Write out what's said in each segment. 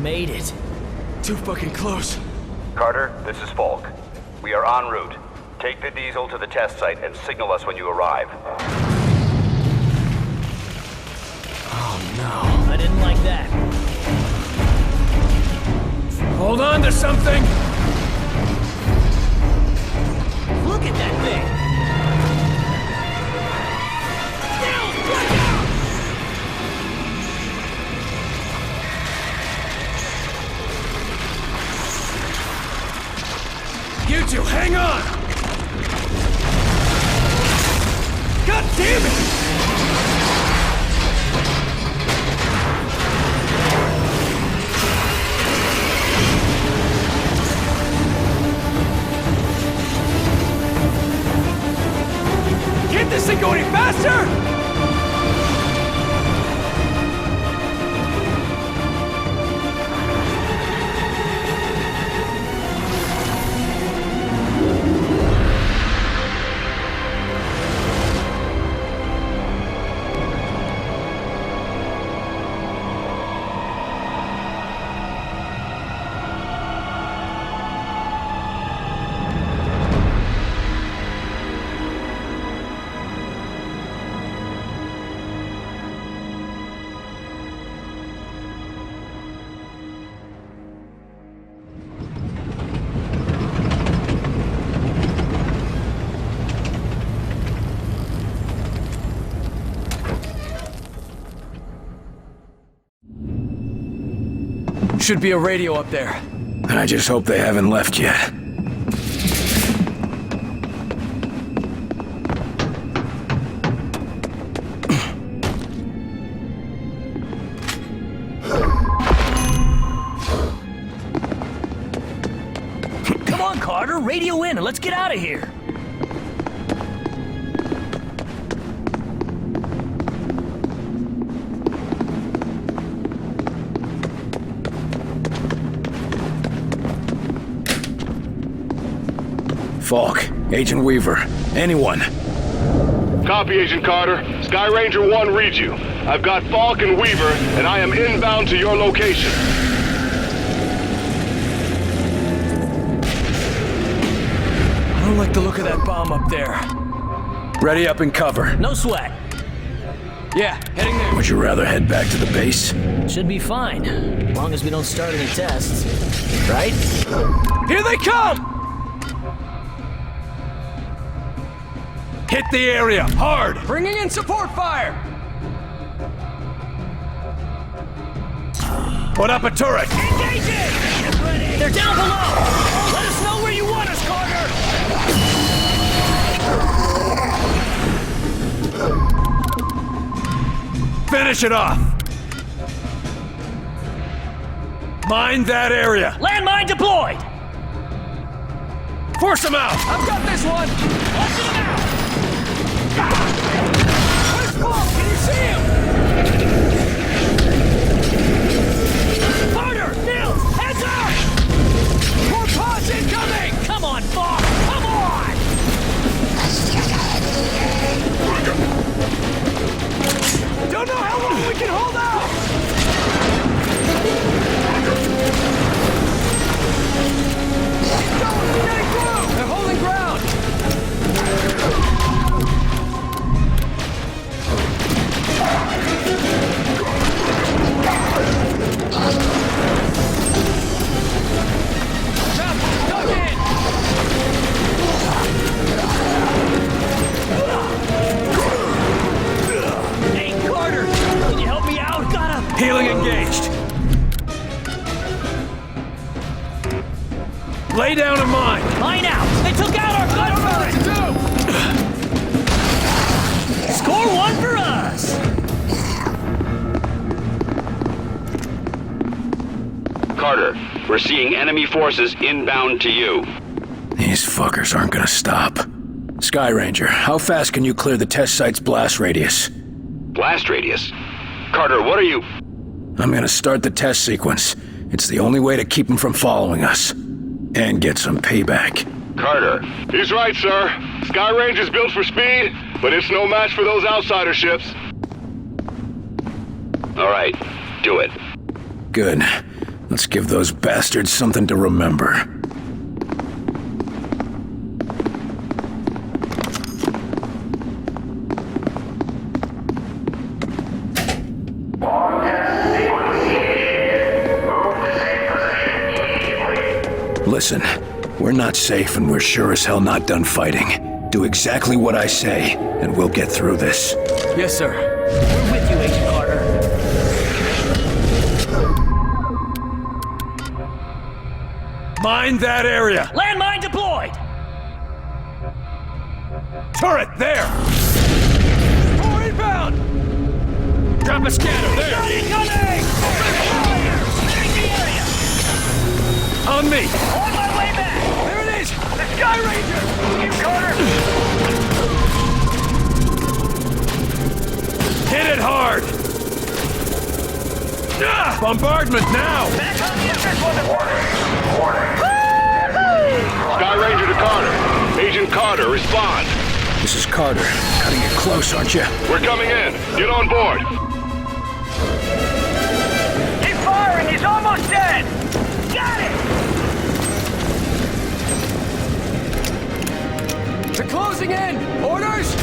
made it. Too fucking close. Carter, this is Falk. We are en route. Take the diesel to the test site and signal us when you arrive. Oh no. I didn't like that. Hold on to something! Look at that thing! Nils, watch out! You two, hang on! God damn it! Can't this thing go any faster? Should be a radio up there. I just hope they haven't left yet. Come on, Carter, radio in and let's get out of here. Falk, Agent Weaver, anyone? Copy, Agent Carter. Sky Ranger 1 reads you. I've got Falk and Weaver, and I am inbound to your location. I don't like the look of that bomb up there. Ready up and cover. No sweat. Yeah, heading there. Would you rather head back to the base? Should be fine, as long as we don't start any tests. Right? Here they come! Hit the area, hard! Bringing in support fire! Put up a turret! Engage it! They're down below! Let us know where you want us, Carter! Finish it off! Mine that area! Landmine deployed! Force them out! I've got this one! Watch them out! Where's Falk? Can you see him? Carter! Nils! Heads up! More pods incoming! Come on, Falk! Come on! Don't know how long we can hold out! Keep going! We're getting through! They're holding ground! Hey, Carter! Can you help me out? Healing engaged. Lay down a mine. Mine out! They took out our gun turret! Score one for us! Carter, we're seeing enemy forces inbound to you. These fuckers aren't gonna stop. Sky Ranger, how fast can you clear the test site's blast radius? Blast radius? Carter, what are you... I'm gonna start the test sequence. It's the only way to keep them from following us. And get some payback. Carter. He's right, sir. Sky Ranger's built for speed, but it's no match for those outsider ships. All right, do it. Good. Let's give those bastards something to remember. Listen, we're not safe and we're sure as hell not done fighting. Do exactly what I say, and we'll get through this. Yes, sir. We're with you, Agent Carter. Mind that area! Landmine deployed! Turret, there! More inbound! Drop a scanner, there! Incoming! Clearing the area! On me! On my way back! There it is! The Sky Ranger! Keep Carter! Hit it hard! Ah! Bombardment now! Back on the entrance weapon! Sky Ranger to Carter. Agent Carter, respond. This is Carter. Cutting it close, aren't you? We're coming in. Get on board. Keep firing! He's almost dead! Got it! They're closing in! Orders!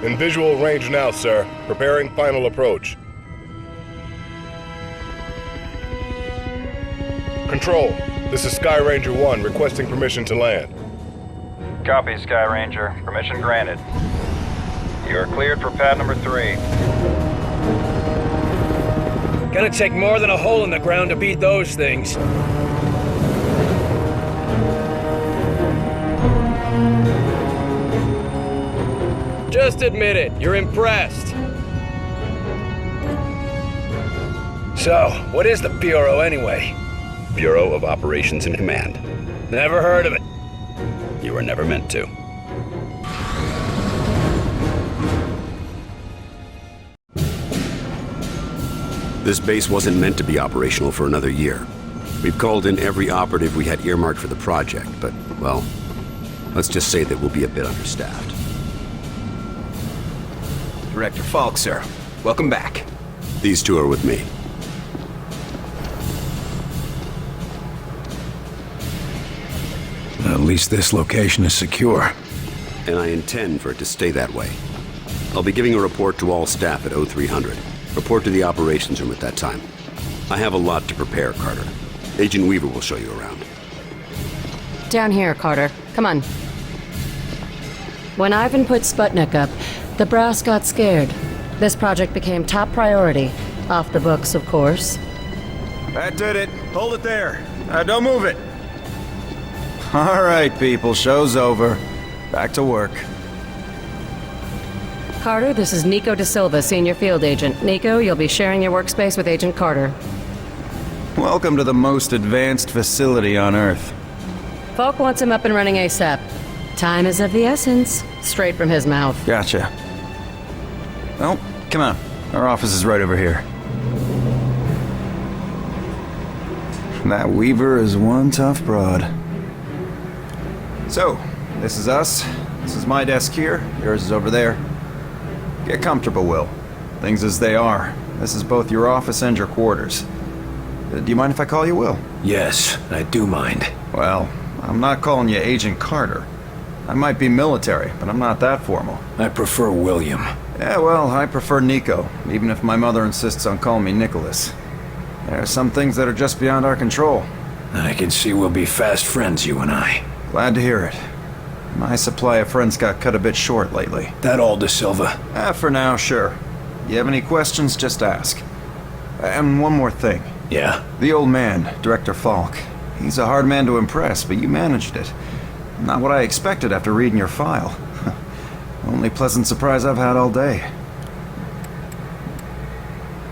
In visual range now, sir. Preparing final approach. Control, this is Sky Ranger 1 requesting permission to land. Copy, Sky Ranger. Permission granted. You are cleared for pad number 3. Gonna take more than a hole in the ground to beat those things. Just admit it, you're impressed. So, what is the Bureau anyway? Bureau of Operations and Command. Never heard of it. You were never meant to. This base wasn't meant to be operational for another year. We've called in every operative we had earmarked for the project, but, well, let's just say that we'll be a bit understaffed. Director Falk, sir. Welcome back. These two are with me. At least this location is secure. And I intend for it to stay that way. I'll be giving a report to all staff at 0300. Report to the operations room at that time. I have a lot to prepare, Carter. Agent Weaver will show you around. Down here, Carter. Come on. When Ivan put Sputnik up, the brass got scared. This project became top priority. Off the books, of course. That did it. Hold it there. Don't move it. All right, people. Show's over. Back to work. Carter, this is Nico Da Silva, Senior Field Agent. Nico, you'll be sharing your workspace with Agent Carter. Welcome to the most advanced facility on Earth. Falk wants him up and running ASAP. Time is of the essence. Straight from his mouth. Gotcha. Well, come on. Our office is right over here. That Weaver is one tough broad. So, this is us. This is my desk here. Yours is over there. Get comfortable, Will. Things as they are. This is both your office and your quarters. Do you mind if I call you Will? Yes, I do mind. Well, I'm not calling you Agent Carter. I might be military, but I'm not that formal. I prefer William. Yeah, well, I prefer Nico, even if my mother insists on calling me Nicholas. There are some things that are just beyond our control. I can see we'll be fast friends, you and I. Glad to hear it. My supply of friends got cut a bit short lately. That all, De Silva? For now, sure. You have any questions, just ask. And one more thing. Yeah? The old man, Director Falk. He's a hard man to impress, but you managed it. Not what I expected after reading your file. Only pleasant surprise I've had all day.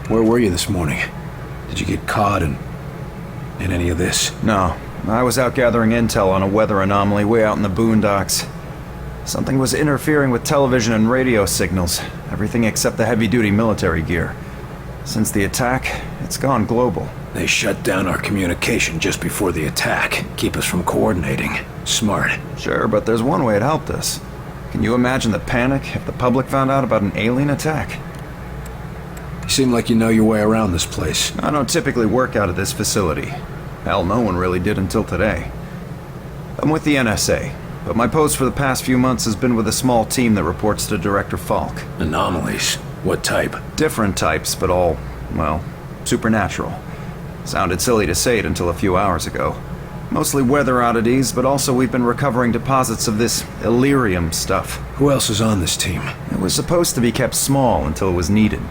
Where were you this morning? Did you get caught in any of this? No. I was out gathering intel on a weather anomaly way out in the boondocks. Something was interfering with television and radio signals, everything except the heavy-duty military gear. Since the attack, it's gone global. They shut down our communication just before the attack, keep us from coordinating. Smart. Sure, but there's one way it helped us. Can you imagine the panic if the public found out about an alien attack? You seem like you know your way around this place. I don't typically work out of this facility. Hell, no one really did until today. I'm with the NSA, but my post for the past few months has been with a small team that reports to Director Falk. Anomalies? What type? Different types, but all, well, supernatural. Sounded silly to say it until a few hours ago. Mostly weather oddities, but also we've been recovering deposits of this Illyrium stuff. Who else is on this team? It was supposed to be kept small until it was needed.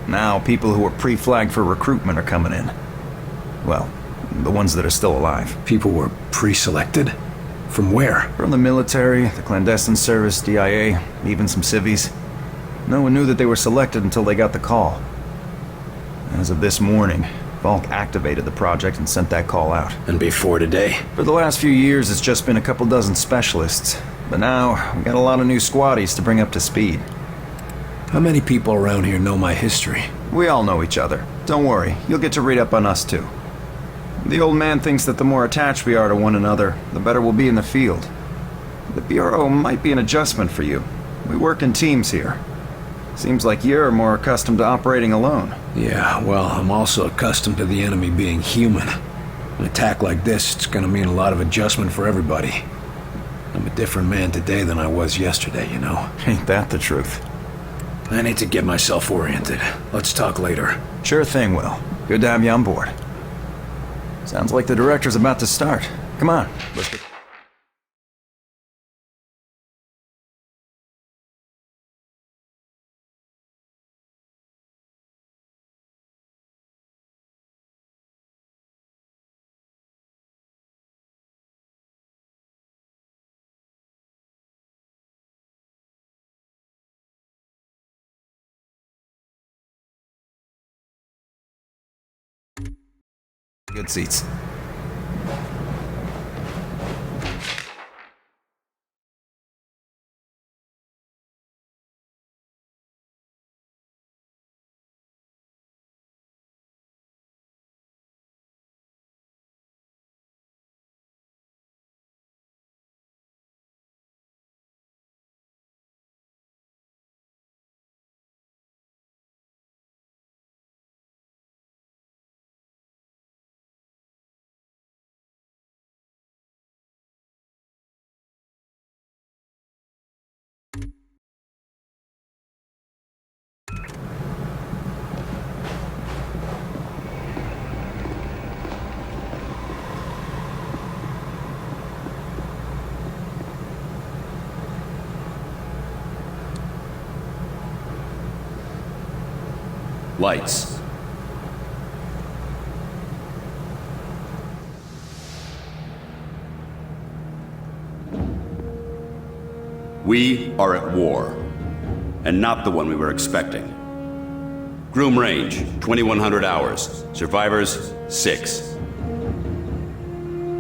Now, people who were pre-flagged for recruitment are coming in. Well, the ones that are still alive. People were pre-selected? From where? From the military, the clandestine service, DIA, even some civvies. No one knew that they were selected until they got the call. As of this morning, Falk activated the project and sent that call out. And before today? For the last few years, it's just been a couple dozen specialists. But now, we got a lot of new squaddies to bring up to speed. How many people around here know my history? We all know each other. Don't worry, you'll get to read up on us too. The old man thinks that the more attached we are to one another, the better we'll be in the field. The Bureau might be an adjustment for you. We work in teams here. Seems like you're more accustomed to operating alone. Yeah, well, I'm also accustomed to the enemy being human. An attack like this, it's gonna mean a lot of adjustment for everybody. I'm a different man today than I was yesterday, you know? Ain't that the truth? I need to get myself oriented. Let's talk later. Sure thing, Will. Good to have you on board. Sounds like the director's about to start. Come on, let's get... Good seats. Lights. We are at war, and not the one we were expecting. Groom range, 2100 hours. Survivors, 6.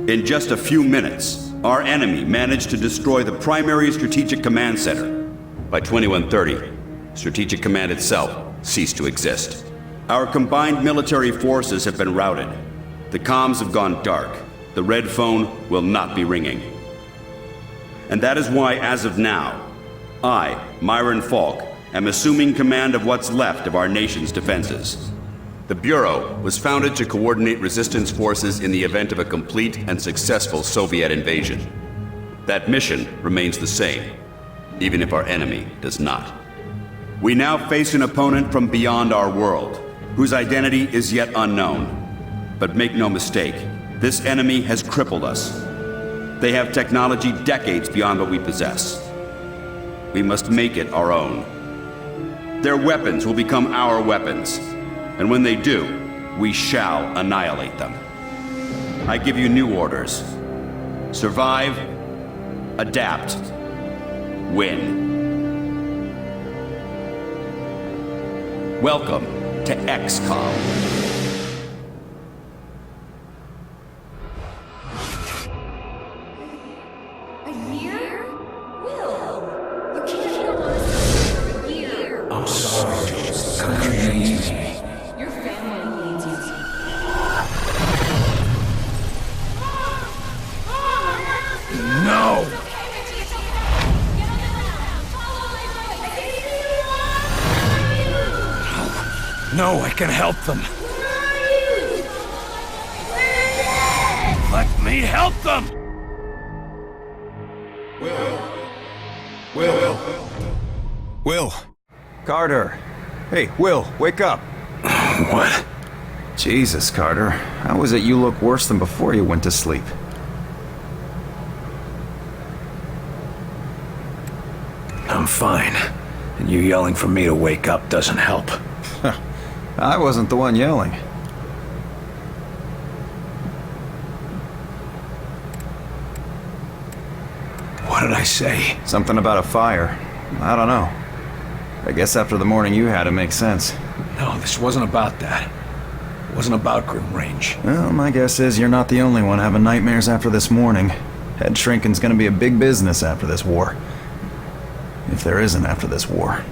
In just a few minutes, our enemy managed to destroy the primary Strategic Command Center. By 2130, Strategic Command itself ceased to exist. Our combined military forces have been routed. The comms have gone dark. The red phone will not be ringing. And that is why, as of now, I, Myron Falk, am assuming command of what's left of our nation's defenses. The Bureau was founded to coordinate resistance forces in the event of a complete and successful Soviet invasion. That mission remains the same, even if our enemy does not. We now face an opponent from beyond our world, whose identity is yet unknown. But make no mistake, this enemy has crippled us. They have technology decades beyond what we possess. We must make it our own. Their weapons will become our weapons. And when they do, we shall annihilate them. I give you new orders. Survive, adapt, win. Welcome to XCOM. A year? Will, you can't go on a for a year. I'm sorry, James. The country needs me. Your family needs you. No! No, I can help them. Let me help them! Will. Carter. Hey, Will, wake up. What? Jesus, Carter. How is it you look worse than before you went to sleep? I'm fine. And you yelling for me to wake up doesn't help. I wasn't the one yelling. What did I say? Something about a fire. I don't know. I guess after the morning you had, it makes sense. No, this wasn't about that. It wasn't about Grim Range. Well, my guess is you're not the only one having nightmares after this morning. Head shrinking's gonna be a big business after this war. If there isn't after this war.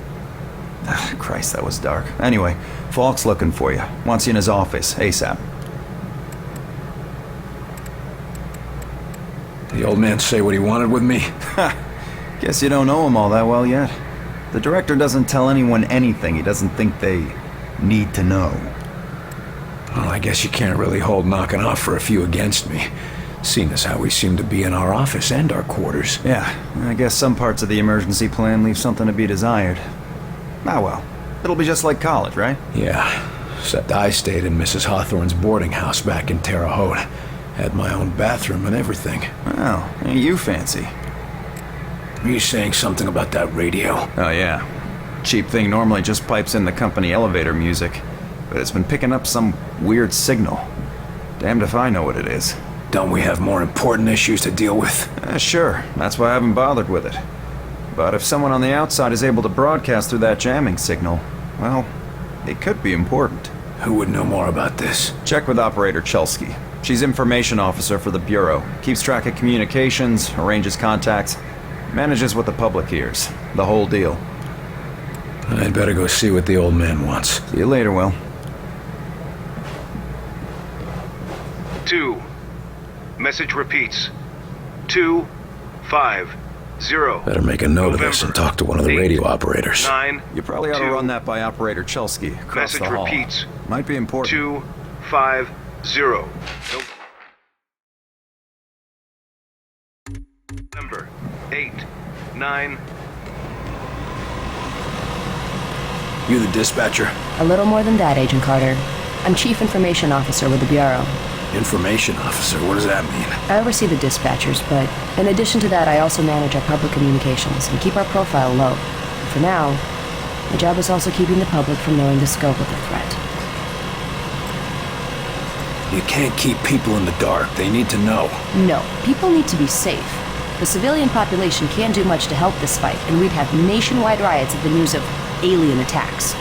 Christ, that was dark. Anyway, Falk's looking for you. Wants you in his office, ASAP. The old man say what he wanted with me? Guess you don't know him all that well yet. The director doesn't tell anyone anything he doesn't think they need to know. Well, I guess you can't really hold knocking off for a few against me, seeing as how we seem to be in our office and our quarters. Yeah, I guess some parts of the emergency plan leave something to be desired. Ah well, it'll be just like college, right? Yeah, except I stayed in Mrs. Hawthorne's boarding house back in Terre Haute. Had my own bathroom and everything. Well, ain't you fancy? Are you saying something about that radio? Oh yeah. Cheap thing normally just pipes in the company elevator music, but it's been picking up some weird signal. Damned if I know what it is. Don't we have more important issues to deal with? Sure, that's why I haven't bothered with it. But if someone on the outside is able to broadcast through that jamming signal, well, it could be important. Who would know more about this? Check with Operator Chelsky. She's information officer for the Bureau. Keeps track of communications, arranges contacts, manages what the public hears. The whole deal. I'd better go see what the old man wants. See you later, Will. 2. Message repeats. 250. Better make a note of this and talk to one of the radio operators. 9. You probably ought to run that by Operator Chelsky across Message the hall. repeats. Might be important. 250. Number 8, 9. You the dispatcher? A little more than that, Agent Carter. I'm Chief Information Officer with the Bureau. Information officer, what does that mean? I oversee the dispatchers, but in addition to that, I also manage our public communications and keep our profile low. For now, my job is also keeping the public from knowing the scope of the threat. You can't keep people in the dark. They need to know. No, people need to be safe. The civilian population can't do much to help this fight, and we'd have nationwide riots at the news of alien attacks.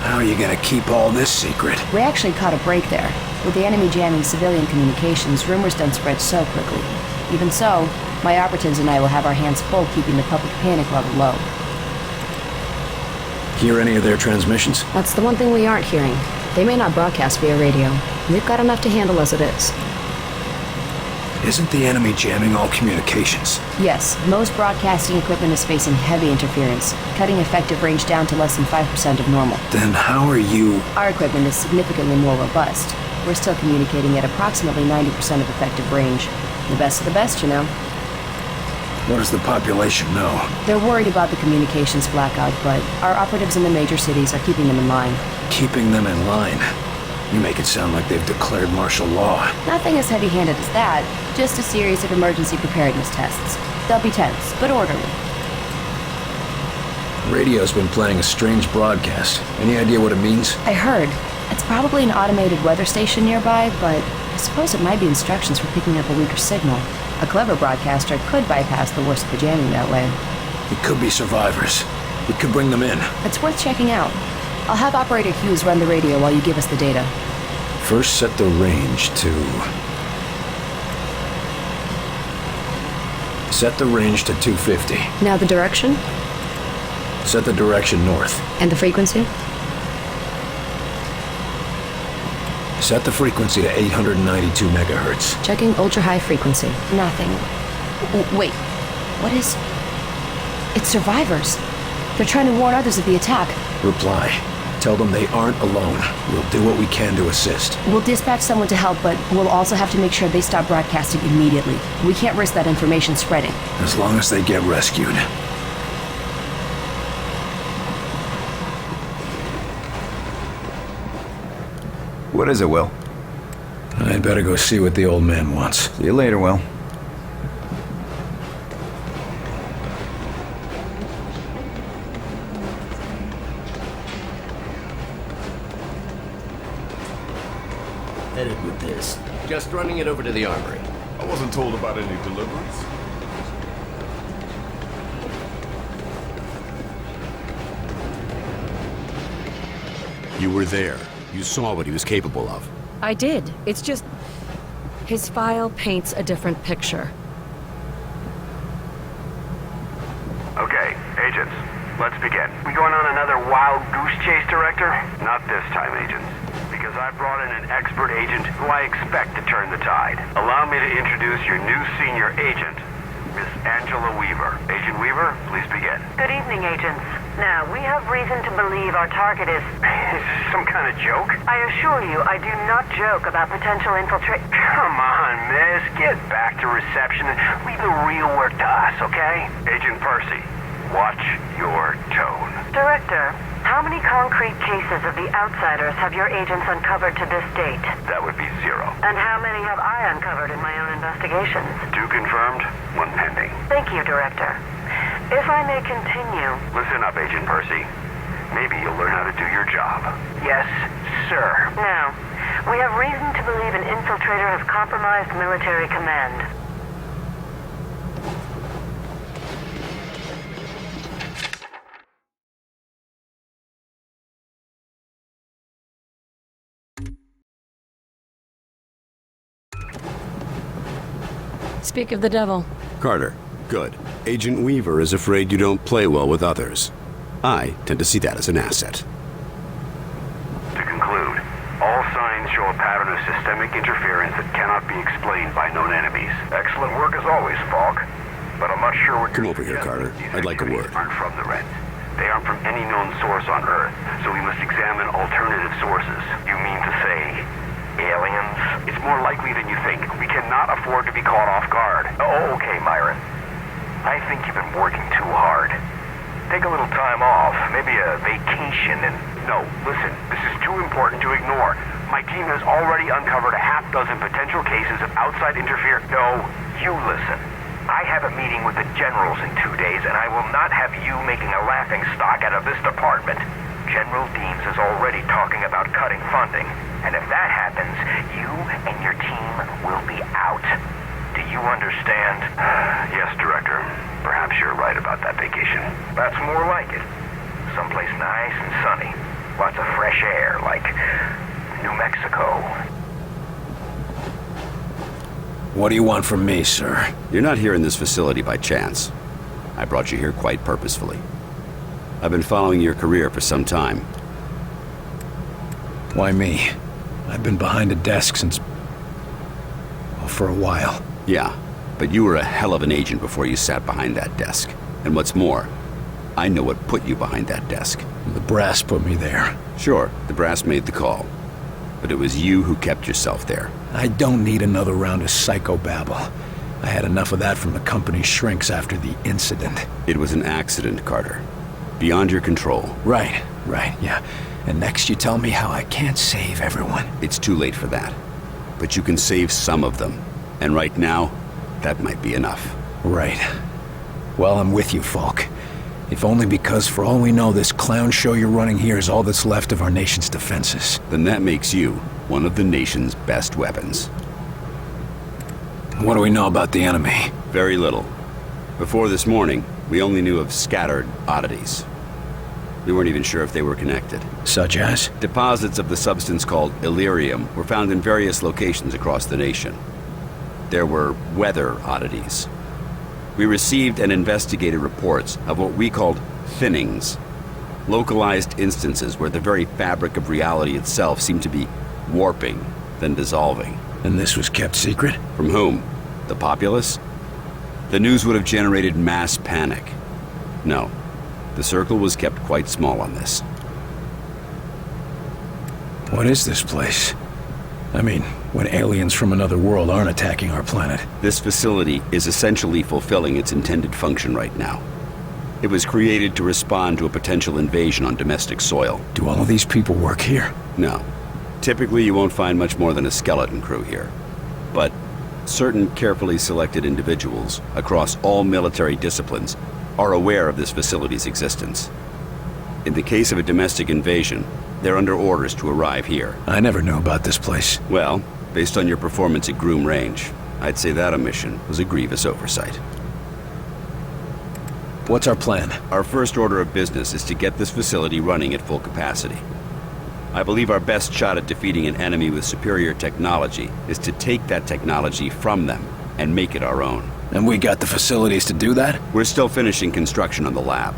How are you gonna keep all this secret? We actually caught a break there. With the enemy jamming civilian communications, rumors don't spread so quickly. Even so, my operatives and I will have our hands full keeping the public panic level low. Hear any of their transmissions? That's the one thing we aren't hearing. They may not broadcast via radio. We've got enough to handle as it is. Isn't the enemy jamming all communications? Yes, most broadcasting equipment is facing heavy interference, cutting effective range down to less than 5% of normal. Then how are you... Our equipment is significantly more robust. We're still communicating at approximately 90% of effective range. The best of the best, you know. What does the population know? They're worried about the communications blackout, but our operatives in the major cities are keeping them in line. Keeping them in line? You make it sound like they've declared martial law. Nothing as heavy-handed as that. Just a series of emergency preparedness tests. They'll be tense, but orderly. The radio's been playing a strange broadcast. Any idea what it means? I heard. It's probably an automated weather station nearby, but I suppose it might be instructions for picking up a weaker signal. A clever broadcaster could bypass the worst of the jamming that way. It could be survivors. We could bring them in. It's worth checking out. I'll have Operator Hughes run the radio while you give us the data. First, set the range to... Set the range to 250. Now the direction? Set the direction north. And the frequency? Set the frequency to 892 megahertz. Checking ultra-high frequency. Nothing. Wait. What is... It's survivors. They're trying to warn others of the attack. Reply. Tell them they aren't alone. We'll do what we can to assist. We'll dispatch someone to help, but we'll also have to make sure they stop broadcasting immediately. We can't risk that information spreading. As long as they get rescued. What is it, Will? I'd better go see what the old man wants. See you later, Will. Headed with this. Just running it over to the armory. I wasn't told about any deliveries. You were there. You saw what he was capable of. I did. It's just... his file paints a different picture. Okay, agents, let's begin. We going on another wild goose chase, Director? Not this time, agents. Because I brought in an expert agent who I expect to turn the tide. Allow me to introduce your new senior agent, Miss Angela Weaver. Agent Weaver, please begin. Good evening, agents. Now, we have reason to believe our target is... Is this some kind of joke? I assure you, I do not joke about potential infiltrate... Come on, miss. Get back to reception and leave the real work to us, okay? Agent Percy, watch your tone. Director, how many concrete cases of the outsiders have your agents uncovered to this date? That would be 0. And how many have I uncovered in my own investigations? 2 confirmed, 1 pending. Thank you, Director. If I may continue... Listen up, Agent Percy. Maybe you'll learn how to do your job. Yes, sir. Now, we have reason to believe an infiltrator has compromised military command. Speak of the devil. Carter, good. Agent Weaver is afraid you don't play well with others. I tend to see that as an asset. To conclude, all signs show a pattern of systemic interference that cannot be explained by known enemies. Excellent work as always, Falk. But I'm not sure what Come over here, Carter. I'd like a word. Aren't from the Reds. They aren't from any known source on Earth, so we must examine alternative sources. You mean to say aliens? It's more likely than you think. We cannot afford to be caught off guard. Oh, okay, Myron. I think you've been working too hard. Take a little time off, maybe a vacation, and... No, listen, this is too important to ignore. My team has already uncovered a half dozen potential cases of outside interference. No, you listen. I have a meeting with the generals in 2 days, and I will not have you making a laughing stock out of this department. General Deems is already talking about cutting funding, and if that happens, you and your team will be out. Do you understand? Yes, Director. Perhaps you're right about that vacation. That's more like it. Someplace nice and sunny. Lots of fresh air, like New Mexico. What do you want from me, sir? You're not here in this facility by chance. I brought you here quite purposefully. I've been following your career for some time. Why me? I've been behind a desk since... well, for a while. Yeah, but you were a hell of an agent before you sat behind that desk. And what's more, I know what put you behind that desk. The brass put me there. Sure, the brass made the call. But it was you who kept yourself there. I don't need another round of psychobabble. I had enough of that from the company's shrinks after the incident. It was an accident, Carter. Beyond your control. Right, yeah. And next you tell me how I can't save everyone. It's too late for that. But you can save some of them. And right now, that might be enough. Right. Well, I'm with you, Falk. If only because, for all we know, this clown show you're running here is all that's left of our nation's defenses. Then that makes you one of the nation's best weapons. What do we know about the enemy? Very little. Before this morning, we only knew of scattered oddities. We weren't even sure if they were connected. Such as? Deposits of the substance called Illyrium were found in various locations across the nation. There were weather oddities. We received and investigated reports of what we called thinnings. Localized instances where the very fabric of reality itself seemed to be warping, then dissolving. And this was kept secret? From whom? The populace? The news would have generated mass panic. No. The circle was kept quite small on this. What is this place? I mean, when aliens from another world aren't attacking our planet. This facility is essentially fulfilling its intended function right now. It was created to respond to a potential invasion on domestic soil. Do all of these people work here? No. Typically, you won't find much more than a skeleton crew here. But certain carefully selected individuals across all military disciplines are aware of this facility's existence. In the case of a domestic invasion, they're under orders to arrive here. I never knew about this place. Well, based on your performance at Groom Range, I'd say that omission was a grievous oversight. What's our plan? Our first order of business is to get this facility running at full capacity. I believe our best shot at defeating an enemy with superior technology is to take that technology from them and make it our own. And we got the facilities to do that? We're still finishing construction on the lab,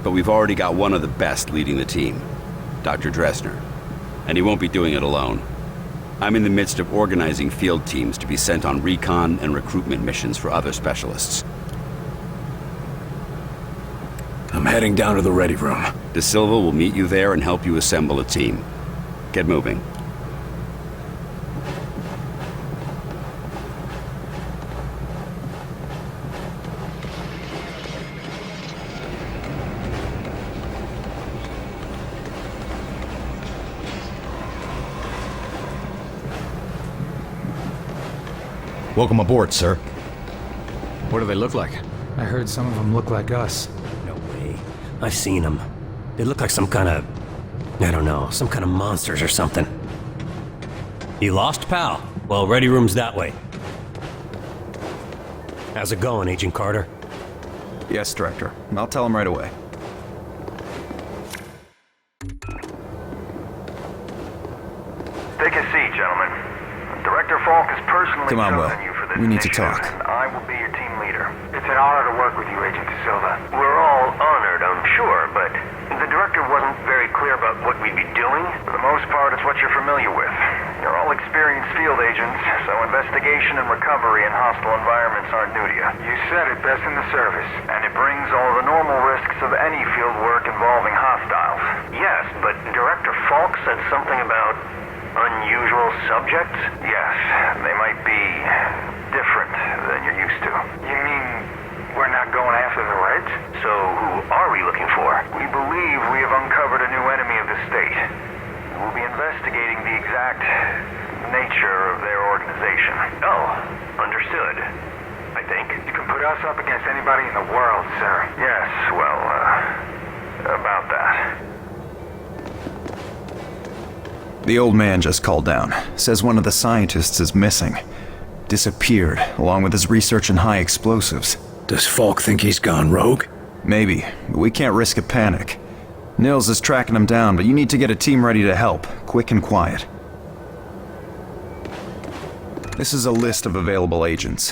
but we've already got one of the best leading the team, Dr. Dressner. And he won't be doing it alone. I'm in the midst of organizing field teams to be sent on recon and recruitment missions for other specialists. I'm heading down to the ready room. De Silva will meet you there and help you assemble a team. Get moving. Welcome aboard, sir. What do they look like? I heard some of them look like us. No way. I've seen them. They look like some kind of... I don't know, some kind of monsters or something. You lost, pal? Well, ready room's that way. How's it going, Agent Carter? Yes, Director. I'll tell him right away. Take a seat, gentlemen. Director Falk has personally Come on, chosen Will. you for this We need to mission, talk. and I will be your team leader. It's an honor to work with you, Agent De Silva. We're all honored, I'm sure, but the Director wasn't very clear about what we'd be doing. For the most part, it's what you're familiar with. You're all experienced field agents, so investigation and recovery in hostile environments aren't new to you. You said it best in the service, and it brings all the normal risks of any field work involving hostiles. Yes, but Director Falk said something about unusual subjects? Yes, they might be different than you're used to. You mean we're not going after the Reds? So who are we looking for? We believe we have uncovered a new enemy of the state. We'll be investigating the exact nature of their organization. Oh, understood. I think. You can put us up against anybody in the world, sir. Yes, well, about that. The old man just called down. Says one of the scientists is missing. Disappeared, along with his research in high explosives. Does Falk think he's gone rogue? Maybe, but we can't risk a panic. Nils is tracking him down, but you need to get a team ready to help, quick and quiet. This is a list of available agents.